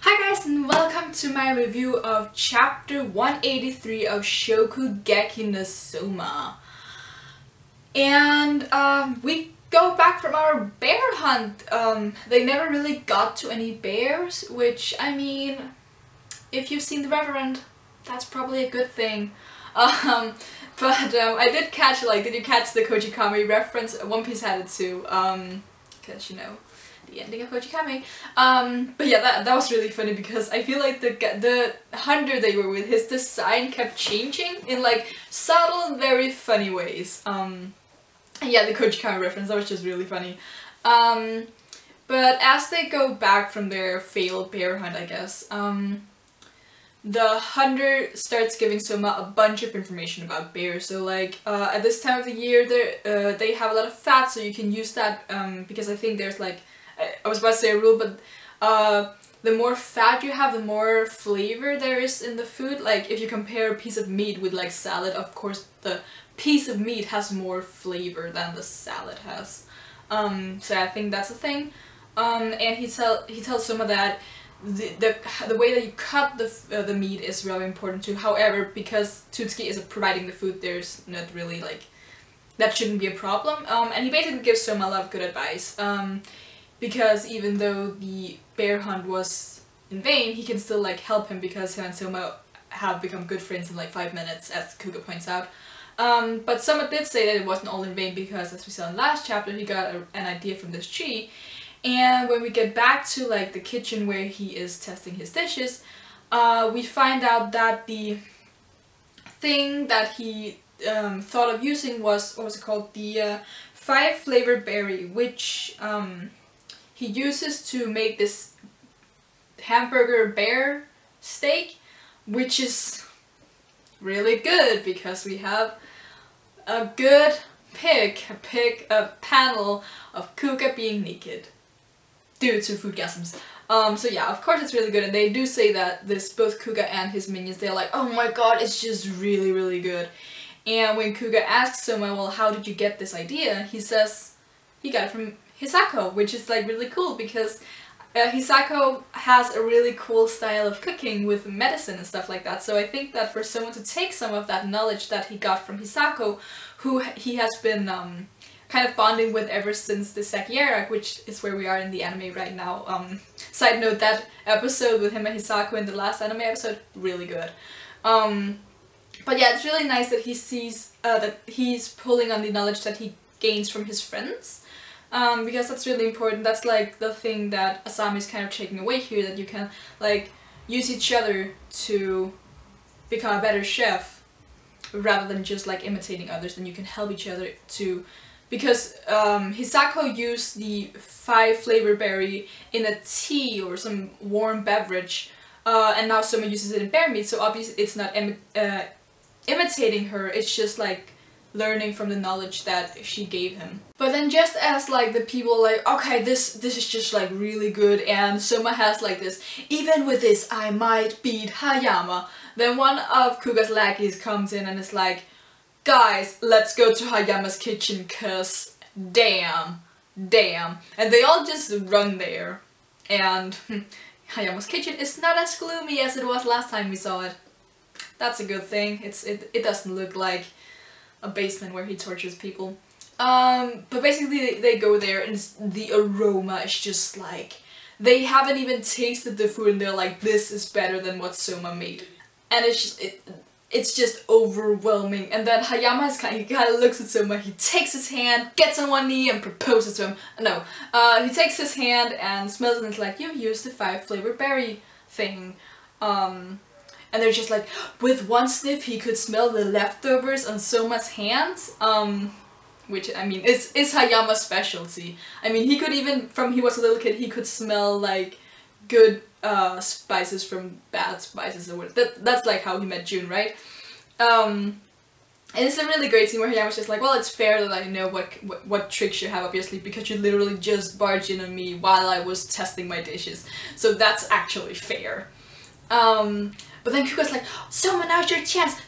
Hi guys, and welcome to my review of chapter 183 of Shokugeki no Soma. And we go back from our bear hunt. They never really got to any bears, which, I mean, if you've seen the Reverend, that's probably a good thing. I did catch, did you catch the Kojikami reference? One Piece had it too, because, you know, the ending of Kojikami. But yeah, that was really funny because I feel like the hunter they were with, his design kept changing in like subtle, very funny ways. Yeah, the Kojikami reference, that was just really funny. But as they go back from their failed bear hunt, I guess, the hunter starts giving Soma a bunch of information about bears. So like, at this time of the year, they have a lot of fat, so you can use that, because I think there's like, I was about to say a rule, but the more fat you have, the more flavor there is in the food. Like, if you compare a piece of meat with like salad, of course the piece of meat has more flavor than the salad has. So I think that's a thing. And he tells Soma that the way that you cut the meat is really important too. However, because Tutsuki is providing the food, there's not really like, that shouldn't be a problem. And he basically gives Soma a lot of good advice. Because even though the bear hunt was in vain, he can still like help him because him and Soma have become good friends in like 5 minutes, as Kuga points out. But Soma did say that it wasn't all in vain because, as we saw in the last chapter, he got an idea from this tree. And when we get back to like the kitchen where he is testing his dishes, we find out that the thing that he thought of using was, what was it called? The 5-flavor berry, which he uses to make this hamburger bear steak, which is really good because we have a good a panel of Kuga being naked due to food gasms. So yeah, of course it's really good, and they do say that both Kuga and his minions, they're like, oh my god, it's just really, really good. And when Kuga asks Soma, well, how did you get this idea? He says he got it from Hisako, which is like really cool because Hisako has a really cool style of cooking with medicine and stuff like that. So I think that for someone to take some of that knowledge that he got from Hisako, who he has been kind of bonding with ever since the Seki arc, which is where we are in the anime right now. Side note, that episode with him and Hisako in the last anime episode, really good. But yeah, it's really nice that he sees that he's pulling on the knowledge that he gains from his friends. Because that's really important. That's like the thing that Asami is kind of taking away here, that you can like use each other to become a better chef rather than just like imitating others. And you can help each other to, because Hisako used the 5-flavor berry in a tea or some warm beverage, and now Soma uses it in bear meat, so obviously it's not imitating her, it's just like learning from the knowledge that she gave him. But then just as like the people like, okay, this is just like really good, and Soma has like this, even with this I might beat Hayama, then one of Kuga's lackeys comes in and is like, guys, let's go to Hayama's kitchen cause damn. And they all just run there. And Hayama's kitchen is not as gloomy as it was last time we saw it. That's a good thing. It doesn't look like a basement where he tortures people. But basically they go there and the aroma is just like, they haven't even tasted the food and they're like, this is better than what Soma made. And it's just overwhelming. And then Hayama he kind of looks at Soma, he takes his hand, gets on one knee and proposes to him. No, he takes his hand and smells it and it's like, you used the 5-flavor berry thing. And they're just like, with one sniff he could smell the leftovers on Soma's hands, which, I mean, is Hayama's specialty. I mean, he could even, from he was a little kid, he could smell like good spices from bad spices or whatever. That's like how he met June, right? And it's a really great scene where Hayama's just like, well, it's fair that I know what tricks you have, obviously, because you literally just barged in on me while I was testing my dishes. So that's actually fair. But then Kuga's like, Soma, now's your chance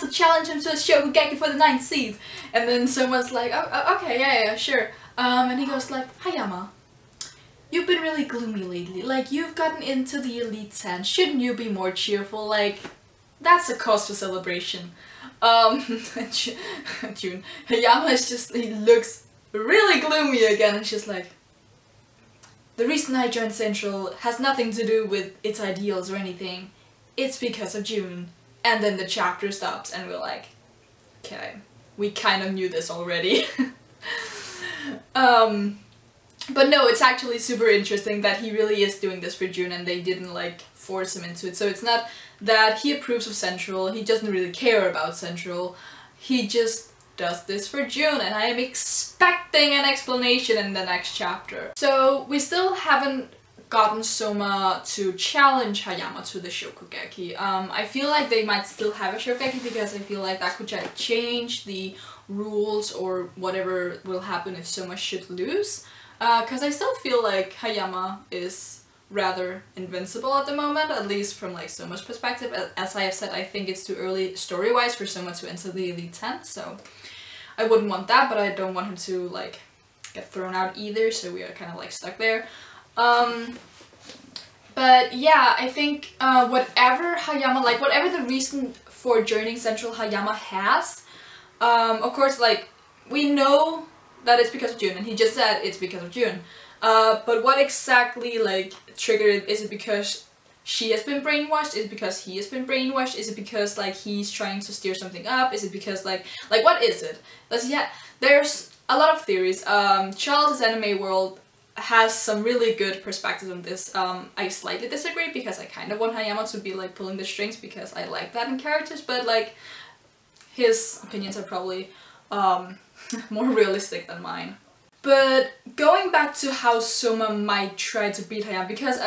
to challenge him to a Shokugeki for the 9th seed. And then Soma's like, oh, okay, yeah, sure. And he goes like, Hayama, you've been really gloomy lately. Like, you've gotten into the Elite 10. Shouldn't you be more cheerful? Like, that's a cause for celebration. June. Hayama is just, he looks really gloomy again, and she's like, the reason I joined Central has nothing to do with its ideals or anything. It's because of June. And then the chapter stops and we're like, okay, we kind of knew this already. But no, it's actually super interesting that he really is doing this for June and they didn't like force him into it. So it's not that he approves of Central, he doesn't really care about Central, he just does this for June, and I am expecting an explanation in the next chapter. So we still haven't gotten Soma to challenge Hayama to the Shokugeki. I feel like they might still have a Shokugeki because I feel like that could change the rules or whatever will happen if Soma should lose. Because I still feel like Hayama is rather invincible at the moment, at least from like Soma's perspective. As I have said, I think it's too early story-wise for Soma to enter the Elite 10, so I wouldn't want that, but I don't want him to like get thrown out either, so we are kind of like stuck there. But yeah, I think whatever Hayama, like whatever the reason for joining Central Hayama has, of course, like we know that it's because of June, and he just said it's because of June. But what exactly like triggered it? Is it because she has been brainwashed? Is it because he has been brainwashed? Is it because like he's trying to steer something up? Is it because like what is it? There's a lot of theories. Charles' Anime World has some really good perspectives on this. I slightly disagree because I kind of want Hayama to be like pulling the strings because I like that in characters, but like his opinions are probably more realistic than mine. But going back to how Soma might try to beat Hayama, because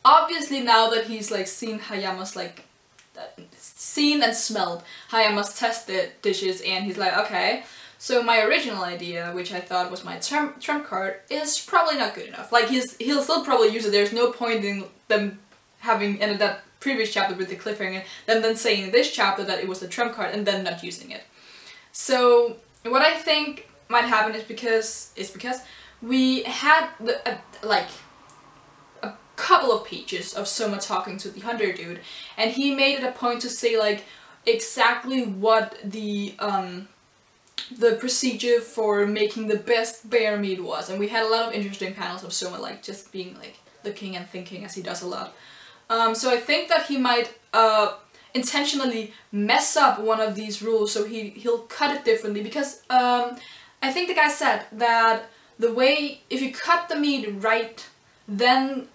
obviously now that he's like seen Hayama's like seen and smelled Hayama's tested dishes, and he's like, okay, so my original idea, which I thought was my trump card, is probably not good enough. Like he'll still probably use it. There's no point in them having ended that previous chapter with the cliffhanger, then saying in this chapter that it was the trump card and then not using it. So what I think might happen is because we had like a couple of pages of Soma talking to the hunter dude, and he made it a point to say like exactly what the procedure for making the best bear meat was, and we had a lot of interesting panels of Soma like just being like looking and thinking, as he does a lot. So I think that he might intentionally mess up one of these rules, so he'll cut it differently, because I think the guy said that the way, if you cut the meat right, then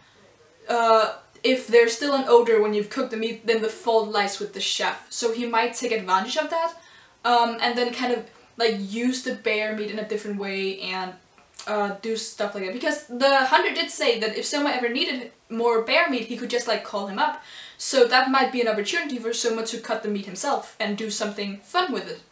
if there's still an odor when you've cooked the meat, then the fault lies with the chef. So he might take advantage of that, and then kind of like use the bear meat in a different way and do stuff like that. Because the hunter did say that if Soma ever needed more bear meat, he could just like call him up. So that might be an opportunity for Soma to cut the meat himself and do something fun with it.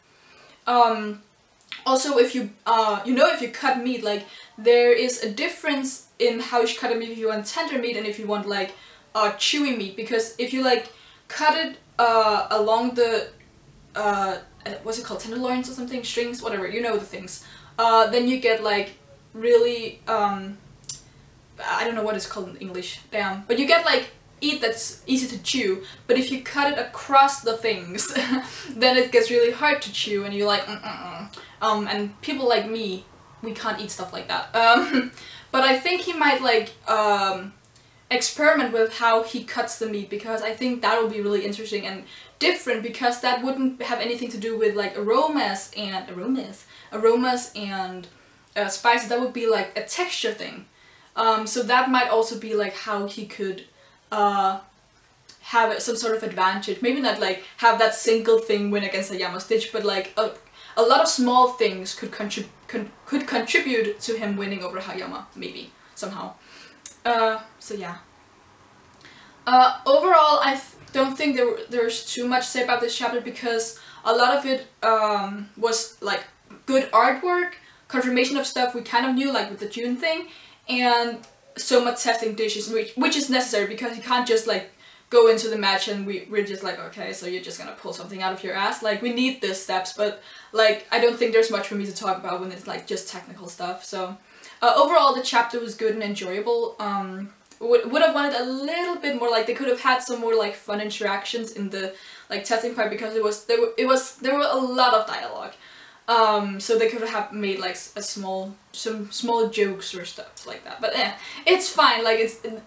Also, if you if you cut meat, like there is a difference in how you cut a meat if you want tender meat and if you want like chewy meat. Because if you like cut it along the what's it called, tenderloins or something, strings, whatever, you know the things, then you get like really I don't know what it's called in English, damn, but you get like meat that's easy to chew. But if you cut it across the things then it gets really hard to chew, and you're like and people like me, we can't eat stuff like that. But I think he might like experiment with how he cuts the meat, because I think that will be really interesting and different, because that wouldn't have anything to do with like aromas and spices. That would be like a texture thing. So that might also be like how he could have some sort of advantage. Maybe not like have that single thing win against Hayama's dish, but like a lot of small things could contribute to him winning over Hayama, maybe, somehow. So yeah. Overall, I don't think there's too much to say about this chapter, because a lot of it was like good artwork, confirmation of stuff we kind of knew, like with the June thing, and Soma testing dishes, which is necessary, because you can't just like go into the match and we're just like, okay, so you're just gonna pull something out of your ass. Like, we need these steps, but like I don't think there's much for me to talk about when it's like just technical stuff. So Overall, the chapter was good and enjoyable. Would have wanted a little bit more, like they could have had some more like fun interactions in the like testing part, because there were a lot of dialogue. So they could have made like some small jokes or stuff like that. But it's fine. Like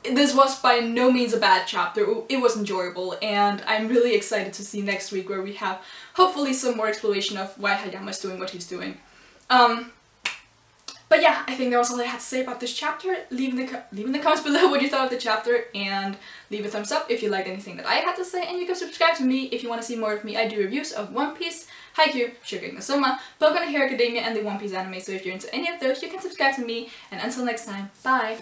this was by no means a bad chapter. It was enjoyable, and I'm really excited to see next week, where we have hopefully some more exploration of why Hayama is doing what he's doing. But yeah, I think that was all I had to say about this chapter. Leave in the comments below what you thought of the chapter, and leave a thumbs up if you liked anything that I had to say, and you can subscribe to me if you want to see more of me. I do reviews of One Piece, Haikyuu, Shokugeki no Soma, Boku no Hero Academia, and the One Piece anime, so if you're into any of those, you can subscribe to me, and until next time, bye!